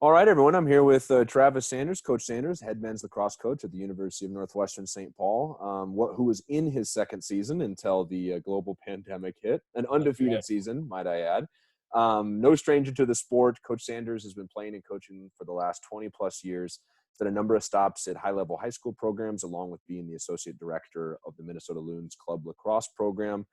All right, everyone. I'm here with Travis Sanders, Coach Sanders, head men's lacrosse coach at the University of Northwestern St. Paul, who was in his second season until the global pandemic hit. An undefeated season, might I add. No stranger to the sport. Coach Sanders has been playing and coaching for the last 20-plus years. He's done a number of stops at high-level high school programs, along with being the associate director of the Minnesota Loons Club lacrosse program.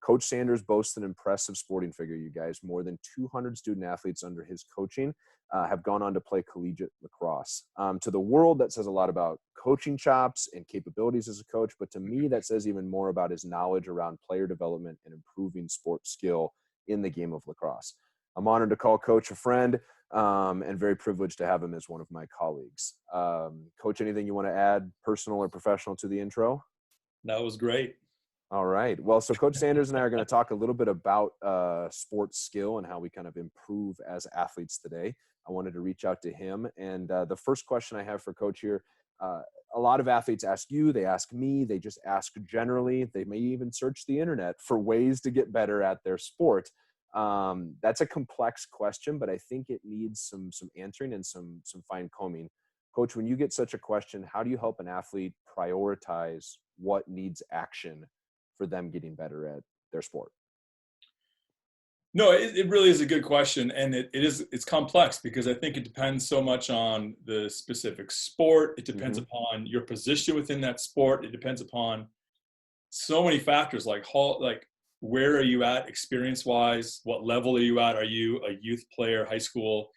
Coach Sanders boasts an impressive sporting figure, you guys. More than 200 student athletes under his coaching have gone on to play collegiate lacrosse. To the world, that says a lot about coaching chops and capabilities as a coach, but to me, that says even more about his knowledge around player development and improving sport skill in the game of lacrosse. I'm honored to call Coach a friend and very privileged to have him as one of my colleagues. Coach, anything you want to add, personal or professional, to the intro? That was great. All right. Well, so Coach Sanders and I are going to talk a little bit about sports skill and how we kind of improve as athletes today. I wanted to reach out to him. And the first question I have for Coach here, a lot of athletes ask you, they ask me, they just ask generally. They may even search the internet for ways to get better at their sport. That's a complex question, but I think it needs some answering and some fine combing. Coach, when you get such a question, how do you help an athlete prioritize what needs action for them getting better at their sport? No, it really is a good question, and it's complex because I think it depends so much on the specific sport. It depends upon your position within that sport. It depends upon so many factors, like where are you at experience-wise? What level are you at? Are you a youth player, high school?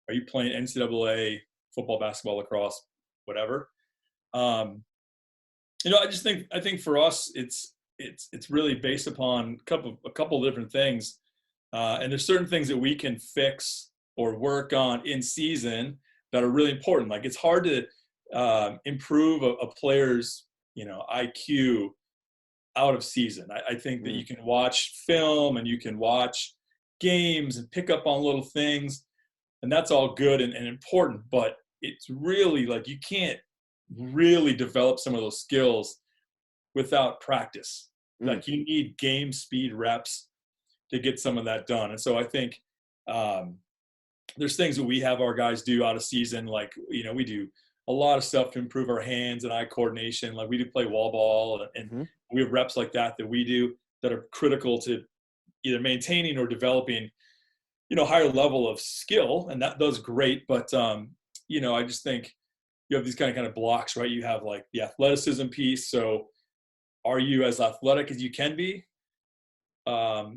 Are you playing NCAA football, basketball, lacrosse, whatever? I think for us, it's really based upon a couple of different things. And there's certain things that we can fix or work on in season that are really important. Like, it's hard to improve a player's, IQ out of season. I think that you can watch film and you can watch games and pick up on little things, and that's all good and important. But it's really like you can't really develop some of those skills without practice. Like, you need game speed reps to get some of that done. And so I think there's things that we have our guys do out of season. Like, we do a lot of stuff to improve our hands and eye coordination. Like, we do play wall ball and we have reps like that we do that are critical to either maintaining or developing, higher level of skill. And that does great. But, I just think you have these kind of blocks, right? You have like the athleticism piece. So are you as athletic as you can be?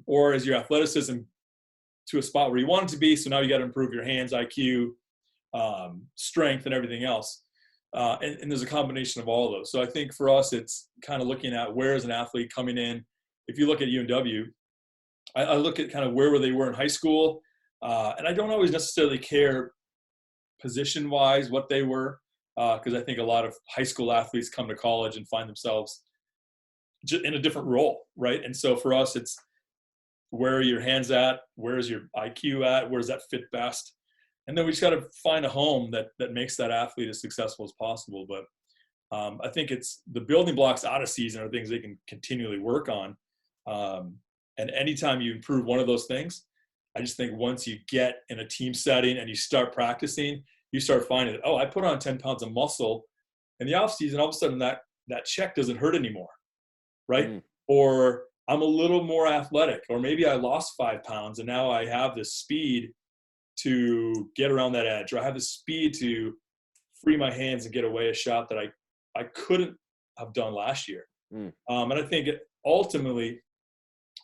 Or is your athleticism to a spot where you want it to be? So now you got to improve your hands, IQ, strength, and everything else. And there's a combination of all of those. So I think for us, it's kind of looking at where is an athlete coming in. If you look at UNW, I look at kind of where they were in high school. And I don't always necessarily care position-wise what they were, because I think a lot of high school athletes come to college and find themselves in a different role, right? And so for us, it's where are your hands at? Where is your IQ at? Where does that fit best? And then we just got to find a home that makes that athlete as successful as possible. But I think it's the building blocks out of season are things they can continually work on. And anytime you improve one of those things, I just think once you get in a team setting and you start practicing, you start finding that, I put on 10 pounds of muscle in the off season, all of a sudden that check doesn't hurt anymore. Right? Or I'm a little more athletic, or maybe I lost 5 pounds and now I have the speed to get around that edge, or I have the speed to free my hands and get away a shot that I couldn't have done last year. And I think ultimately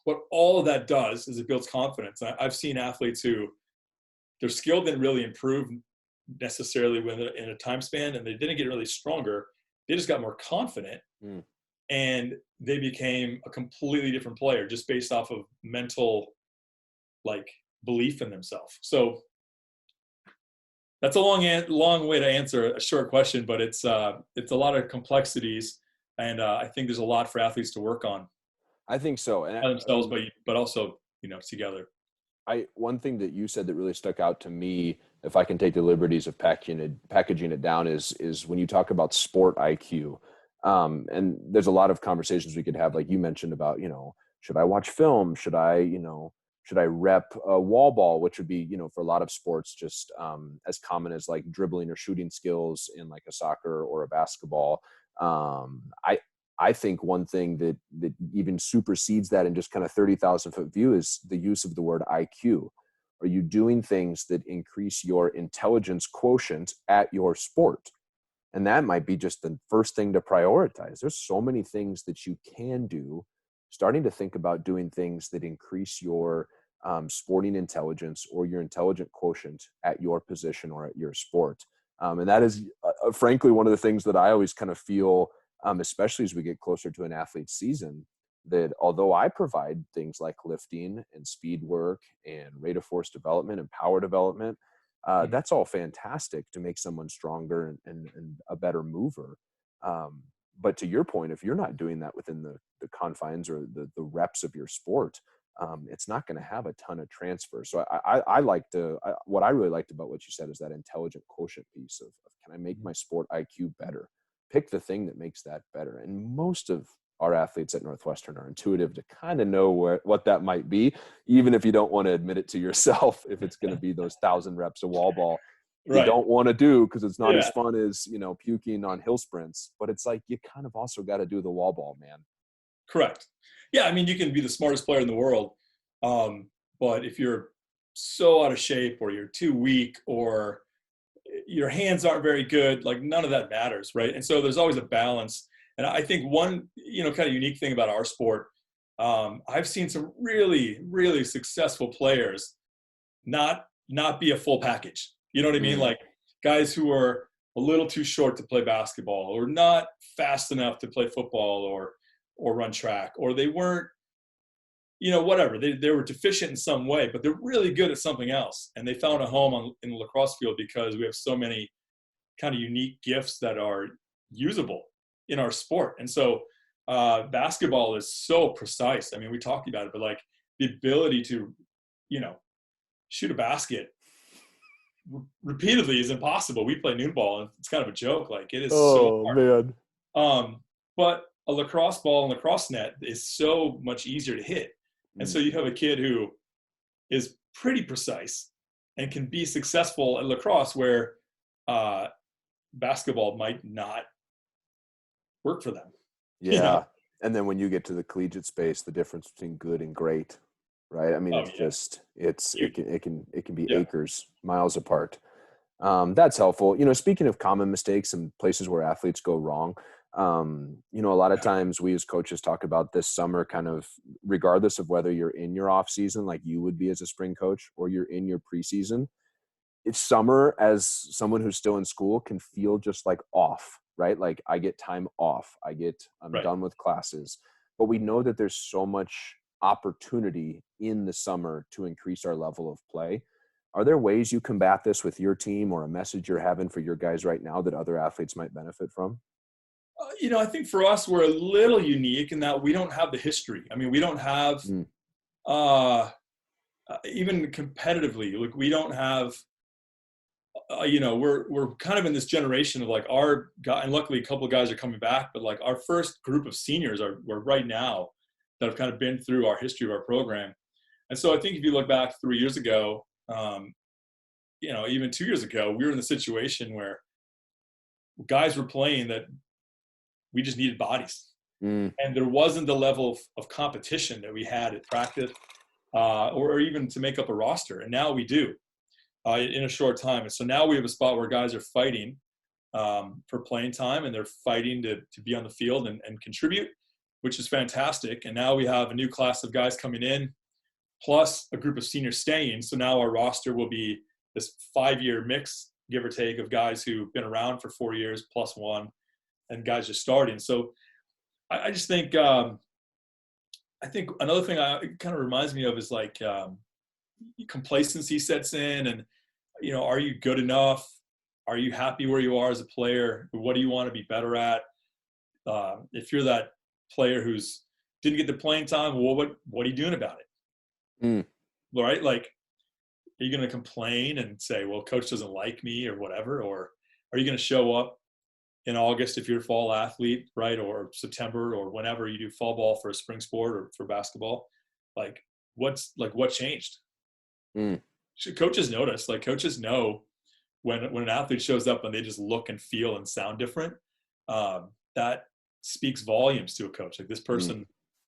what all of that does is it builds confidence. I've seen athletes who their skill didn't really improve necessarily in a time span, and they didn't get really stronger. They just got more confident. And they became a completely different player just based off of mental, belief in themselves. So that's a long way to answer a short question, but it's a lot of complexities, and I think there's a lot for athletes to work on. I think so, and by themselves, but also together. One thing that you said that really stuck out to me, if I can take the liberties of packaging it down, is when you talk about sport IQ. And there's a lot of conversations we could have, like you mentioned about, should I watch film? Should I Should I rep wall ball, which would be, for a lot of sports, just as common as like dribbling or shooting skills in like a soccer or a basketball. I think one thing that even supersedes that in just kind of 30,000 foot view is the use of the word IQ. Are you doing things that increase your intelligence quotient at your sport? And that might be just the first thing to prioritize. There's so many things that you can do. Starting to think about doing things that increase your sporting intelligence or your intelligent quotient at your position or at your sport. And that is, frankly, one of the things that I always kind of feel, especially as we get closer to an athlete's season, that although I provide things like lifting and speed work and rate of force development and power development, that's all fantastic to make someone stronger and a better mover. But to your point, if you're not doing that within the confines or the reps of your sport, it's not going to have a ton of transfer. So what I really liked about what you said is that intelligent quotient piece of can I make my sport IQ better? Pick the thing that makes that better. And most of our athletes at Northwestern are intuitive to kind of know what that might be, even if you don't want to admit it to yourself, if it's going to be those 1,000 reps of wall ball. You don't want to do because it's not as fun as, puking on hill sprints, but it's like, you kind of also got to do the wall ball, man. Correct. Yeah. I mean, you can be the smartest player in the world. But if you're so out of shape or you're too weak or your hands aren't very good, like none of that matters. Right. And so there's always a balance. And I think one, kind of unique thing about our sport, I've seen some really, really successful players not be a full package. You know what I mean? Like guys who are a little too short to play basketball or not fast enough to play football or run track, or they weren't, whatever. They were deficient in some way, but they're really good at something else. And they found a home in the lacrosse field because we have so many kind of unique gifts that are usable in our sport. And so basketball is so precise. I mean, we talked about it, but like the ability to, shoot a basket repeatedly is impossible. We play noon ball and it's kind of a joke. Like it is so hard. Man. But a lacrosse ball and lacrosse net is so much easier to hit. And so you have a kid who is pretty precise and can be successful at lacrosse where basketball might not work for them. Yeah. And then when you get to the collegiate space, the difference between good and great, right? I mean, it can be acres, miles apart. That's helpful. Speaking of common mistakes and places where athletes go wrong, a lot of times we as coaches talk about this summer, kind of regardless of whether you're in your off season, like you would be as a spring coach, or you're in your preseason. It's summer as someone who's still in school can feel just like off, right? Like I get time off. I'm done with classes, but we know that there's so much opportunity in the summer to increase our level of play. Are there ways you combat this with your team or a message you're having for your guys right now that other athletes might benefit from? I think for us, we're a little unique in that we don't have the history. I mean, we don't have, even competitively, like we don't have, we're kind of in this generation of like our guy, and luckily a couple of guys are coming back, but like our first group of seniors we're right now that have kind of been through our history of our program. And so I think if you look back 3 years ago, even 2 years ago, we were in the situation where guys were playing that we just needed bodies. And there wasn't the level of competition that we had at practice or even to make up a roster. And now we do in a short time. And so now we have a spot where guys are fighting for playing time, and they're fighting to be on the field and contribute, which is fantastic. And now we have a new class of guys coming in, plus a group of seniors staying. So now our roster will be this 5-year mix, give or take, of guys who've been around for 4 years plus one, and guys just starting. So I just think, I think another thing it kind of reminds me of is like complacency sets in, and, are you good enough? Are you happy where you are as a player? What do you want to be better at? If you're that player who's didn't get the playing time, well, what are you doing about it? Right? Like, are you going to complain and say, well, coach doesn't like me or whatever? Or are you going to show up in August if you're a fall athlete, right? Or September or whenever you do fall ball for a spring sport or for basketball? Like, what changed? Mm. Coaches notice. Like, coaches know when an athlete shows up and they just look and feel and sound different. That speaks volumes to a coach. Like, this person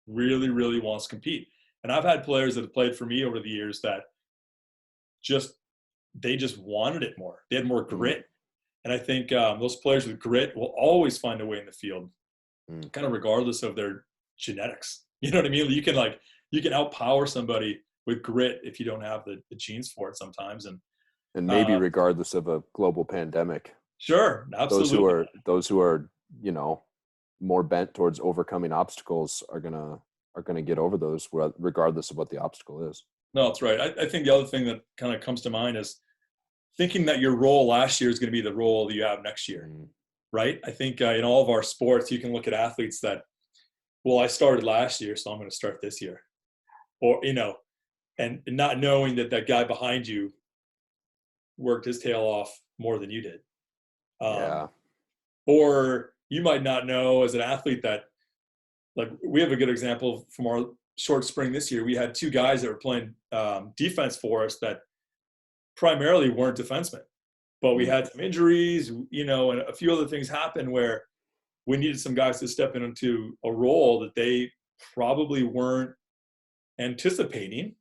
really, really wants to compete. And I've had players that have played for me over the years that they just wanted it more. They had more grit. And I think those players with grit will always find a way in the field, kind of regardless of their genetics. You know what I mean? You can outpower somebody with grit if you don't have the genes for it sometimes. And maybe regardless of a global pandemic. Sure, absolutely. Those who are, you know, more bent towards overcoming obstacles are gonna get over those regardless of what the obstacle is. No, that's right. I think the other thing that kind of comes to mind is thinking that your role last year is going to be the role that you have next year, right? I think in all of our sports, you can look at athletes that, well, I started last year, so I'm going to start this year. Or, you know, and not knowing that guy behind you worked his tail off more than you did. Or you might not know as an athlete that, like, we have a good example from our short spring this year. We had 2 guys that were playing defense for us that primarily weren't defensemen, but we had some injuries, you know, and a few other things happened where we needed some guys to step into a role that they probably weren't anticipating,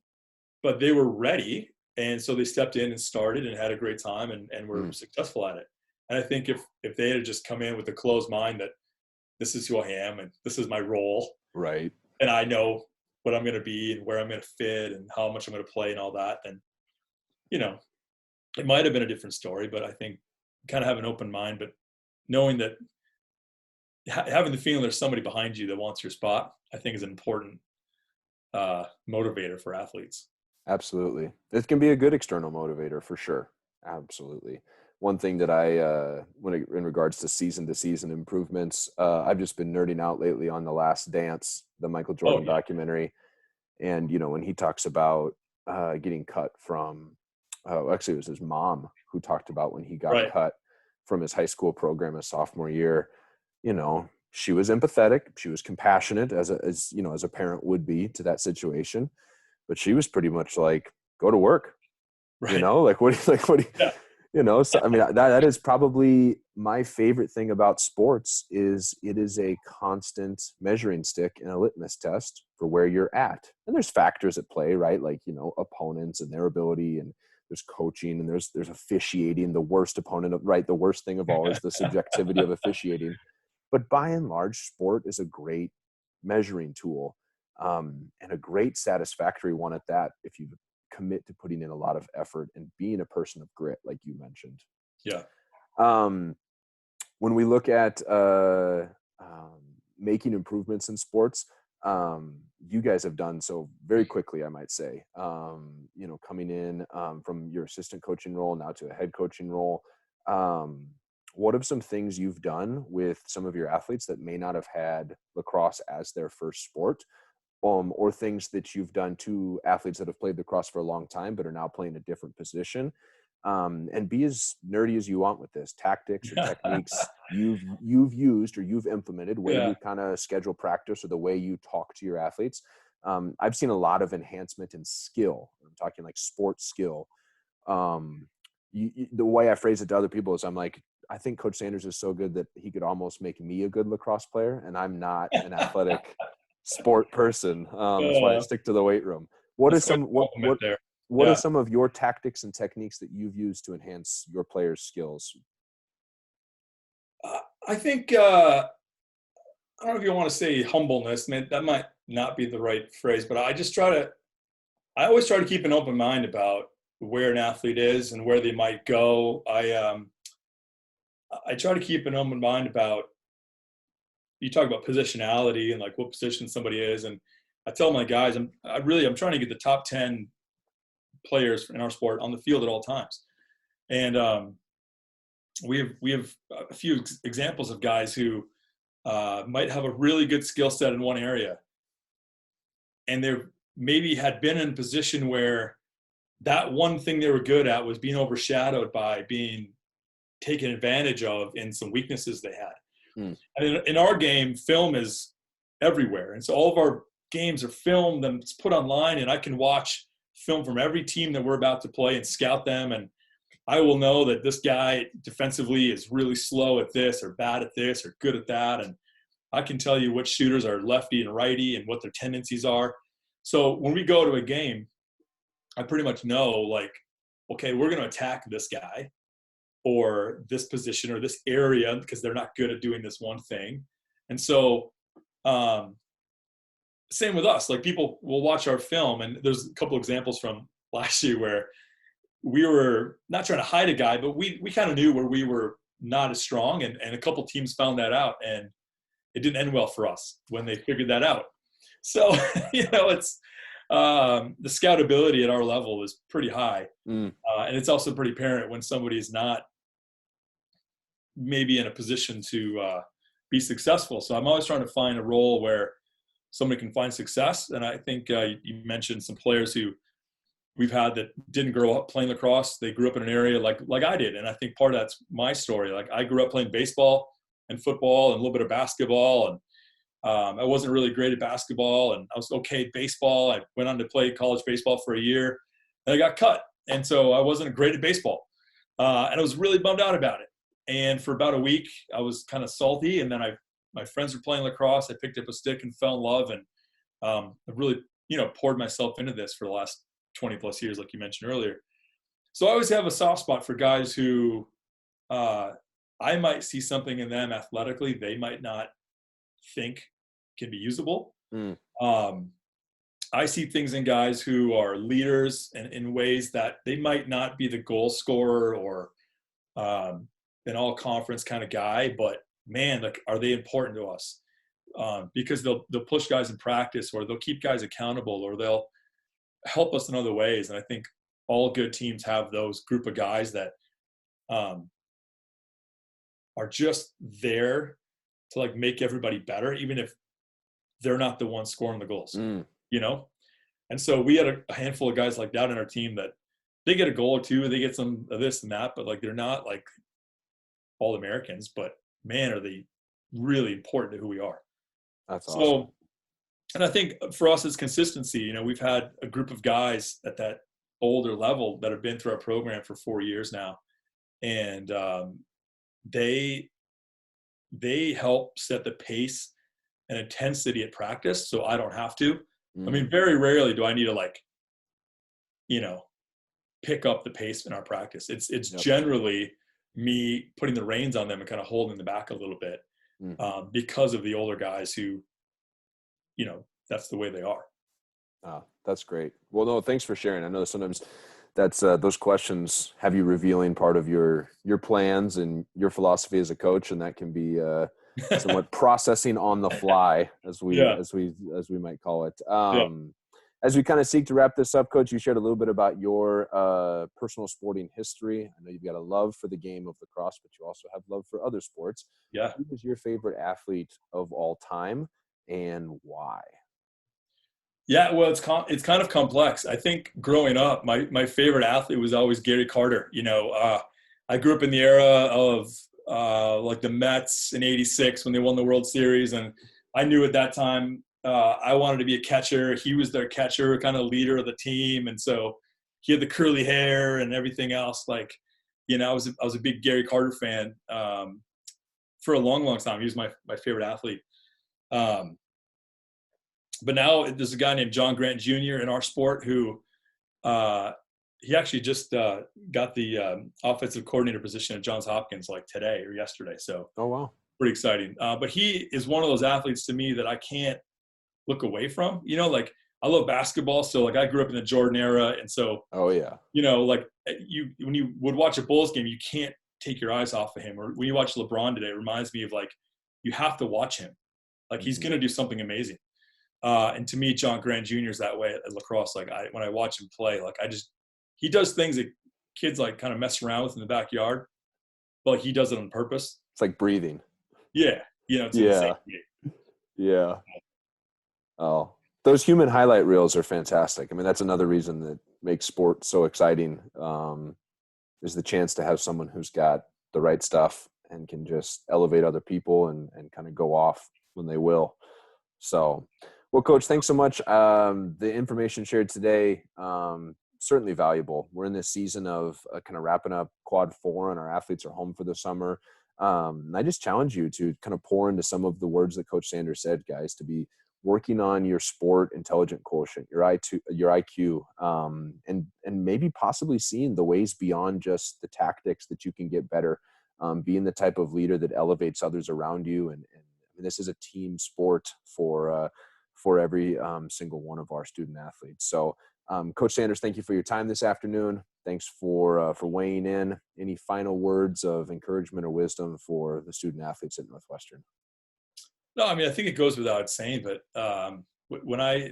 but they were ready. And so they stepped in and started and had a great time and were successful at it. And I think if they had just come in with a closed mind that this is who I am and this is my role, right, and I know what I'm going to be and where I'm going to fit and how much I'm going to play and all that, then, you know, it might have been a different story. But I think kind of have an open mind, but knowing that having the feeling there's somebody behind you that wants your spot, I think is an important motivator for athletes. Absolutely. It can be a good external motivator for sure. Absolutely. One thing that in regards to season improvements, I've just been nerding out lately on The Last Dance, the Michael Jordan documentary. And, you know, when he talks about getting cut from, actually it was his mom who talked about when he got cut from his high school program his sophomore year. You know, she was empathetic. She was compassionate as a parent would be to that situation. But she was pretty much like, go to work, you know, you know, so I mean, that is probably my favorite thing about sports is it is a constant measuring stick and a litmus test for where you're at. And there's factors at play, right? Like, you know, opponents and their ability, and there's coaching, and there's officiating. The worst opponent the worst thing of all is the subjectivity of officiating. But by and large, sport is a great measuring tool. And a great satisfactory one at that, if you commit to putting in a lot of effort and being a person of grit, like you mentioned. Yeah. When we look at making improvements in sports, you guys have done so very quickly, I might say. You know, coming in from your assistant coaching role now to a head coaching role. What are some things you've done with some of your athletes that may not have had lacrosse as their first sport? Or things that you've done to athletes that have played lacrosse for a long time but are now playing a different position, and be as nerdy as you want with this, tactics or techniques you've used or you've implemented, way you kind of schedule practice or the way you talk to your athletes. I've seen a lot of enhancement in skill. I'm talking like sports skill. The way I phrase it to other people is I'm like, I think Coach Sanders is so good that he could almost make me a good lacrosse player, and I'm not an athletic sport person. That's why I stick to the weight room. What are some of your tactics and techniques that you've used to enhance your players' skills? I think I don't know if you want to say humbleness. Man, that might not be the right phrase, but I always try to keep an open mind about where an athlete is and where they might go. I try to keep an open mind about, you talk about positionality and like what position somebody is. And I tell my guys, I'm trying to get the top 10 players in our sport on the field at all times. And we have a few examples of guys who might have a really good skill set in one area, and they maybe had been in a position where that one thing they were good at was being overshadowed by being taken advantage of in some weaknesses they had. And in our game, film is everywhere. And so all of our games are filmed and it's put online, and I can watch film from every team that we're about to play and scout them. And I will know that this guy defensively is really slow at this or bad at this or good at that. And I can tell you which shooters are lefty and righty and what their tendencies are. So when we go to a game, I pretty much know, like, okay, we're going to attack this guy or this position or this area because they're not good at doing this one thing. And so same with us. Like, people will watch our film, and there's a couple examples from last year where we were not trying to hide a guy, but we kind of knew where we were not as strong, and a couple teams found that out, and it didn't end well for us when they figured that out. So, it's the scoutability at our level is pretty high. And it's also pretty apparent when somebody is not maybe in a position to be successful. So I'm always trying to find a role where somebody can find success. And I think you mentioned some players who we've had that didn't grow up playing lacrosse. They grew up in an area like I did. And I think part of that's my story. Like, I grew up playing baseball and football and a little bit of basketball. And I wasn't really great at basketball, and I was okay at baseball. I went on to play college baseball for a year, and I got cut. And so I wasn't great at baseball. And I was really bummed out about it. And for about a week, I was kind of salty. And then my friends were playing lacrosse. I picked up a stick and fell in love. And I really, poured myself into this for the last 20 plus years, like you mentioned earlier. So I always have a soft spot for guys who I might see something in them athletically they might not think can be usable. I see things in guys who are leaders and in ways that they might not be the goal scorer or an all conference kind of guy, but man, like, are they important to us? Because they'll push guys in practice, or they'll keep guys accountable, or they'll help us in other ways. And I think all good teams have those group of guys that are just there to, like, make everybody better, even if they're not the ones scoring the goals, And so we had a handful of guys like that in our team that they get a goal or two, they get some of this and that, but like, they're not like all Americans, but man, are they really important to who we are. That's awesome. So, and I think for us, it's consistency. We've had a group of guys at that older level that have been through our program for 4 years now. And they help set the pace and intensity at practice, so I don't have to. I mean, very rarely do I need to, pick up the pace in our practice. It's generally me putting the reins on them and kind of holding them back a little bit because of the older guys who, that's the way they are. Oh, that's great. Well, no, thanks for sharing. I know sometimes that's those questions have you revealing part of your plans and your philosophy as a coach, and that can be somewhat processing on the fly, as we might call it. As we kind of seek to wrap this up, Coach, you shared a little bit about your personal sporting history. I know you've got a love for the game of lacrosse, but you also have love for other sports. Yeah. Who is your favorite athlete of all time, and why? Yeah, well, it's kind of complex. I think growing up, my favorite athlete was always Gary Carter. I grew up in the era of like the Mets in '86 when they won the World Series, and I knew at that time I wanted to be a catcher. He was their catcher, kind of leader of the team, and so he had the curly hair and everything else. Like, I was a big Gary Carter fan for a long, long time. He was my favorite athlete. But now there's a guy named John Grant Jr. in our sport who he actually just got the offensive coordinator position at Johns Hopkins like today or yesterday. So, oh wow, pretty exciting. But he is one of those athletes to me that I can't look away from. Like, I love basketball, so like I grew up in the Jordan era, and so like when you would watch a Bulls game, you can't take your eyes off of him. Or when you watch LeBron today, it reminds me of like you have to watch him. Like, he's going to do something amazing. And to me, John Grant Jr. is that way at lacrosse. Like, when I watch him play, like he does things that kids like kind of mess around with in the backyard, but he does it on purpose. It's like breathing. Yeah. It's insane. Yeah. Oh, those human highlight reels are fantastic. I mean, that's another reason that makes sport so exciting, is the chance to have someone who's got the right stuff and can just elevate other people and kind of go off when they will. So, Well, Coach, thanks so much. The information shared today, certainly valuable. We're in this season of kind of wrapping up quad 4 and our athletes are home for the summer. And I just challenge you to kind of pour into some of the words that Coach Sanders said, guys, to be working on your sport intelligent quotient, your IQ, and maybe possibly seeing the ways beyond just the tactics that you can get better, being the type of leader that elevates others around you. And I mean, this is a team sport for every single one of our student athletes. So, Coach Sanders, thank you for your time this afternoon. Thanks for weighing in. Any final words of encouragement or wisdom for the student athletes at Northwestern? No, I mean, I think it goes without saying, but when I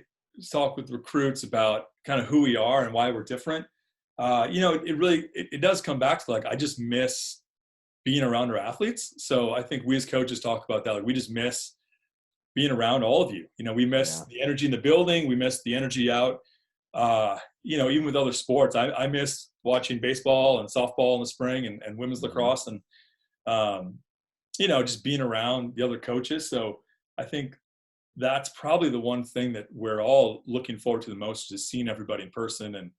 talk with recruits about kind of who we are and why we're different, it really does come back to, like, I just miss being around our athletes. So I think we as coaches talk about that. Like, we just miss being around all of you. We miss the energy in the building. We miss the energy out. Even with other sports, I miss watching baseball and softball in the spring and women's lacrosse and, just being around the other coaches. So I think that's probably the one thing that we're all looking forward to the most, is seeing everybody in person and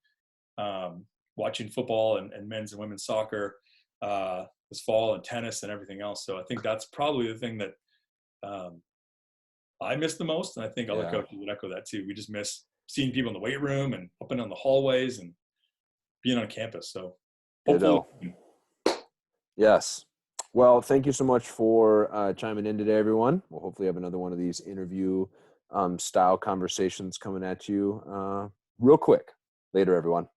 watching football and men's and women's soccer this fall, and tennis and everything else. So I think that's probably the thing that I miss the most. And I think other coaches would echo that too. We just miss seeing people in the weight room and up and down the hallways and being on campus. So hopefully. Yes. Well, thank you so much for chiming in today, everyone. We'll hopefully have another one of these interview style conversations coming at you real quick. Later, everyone.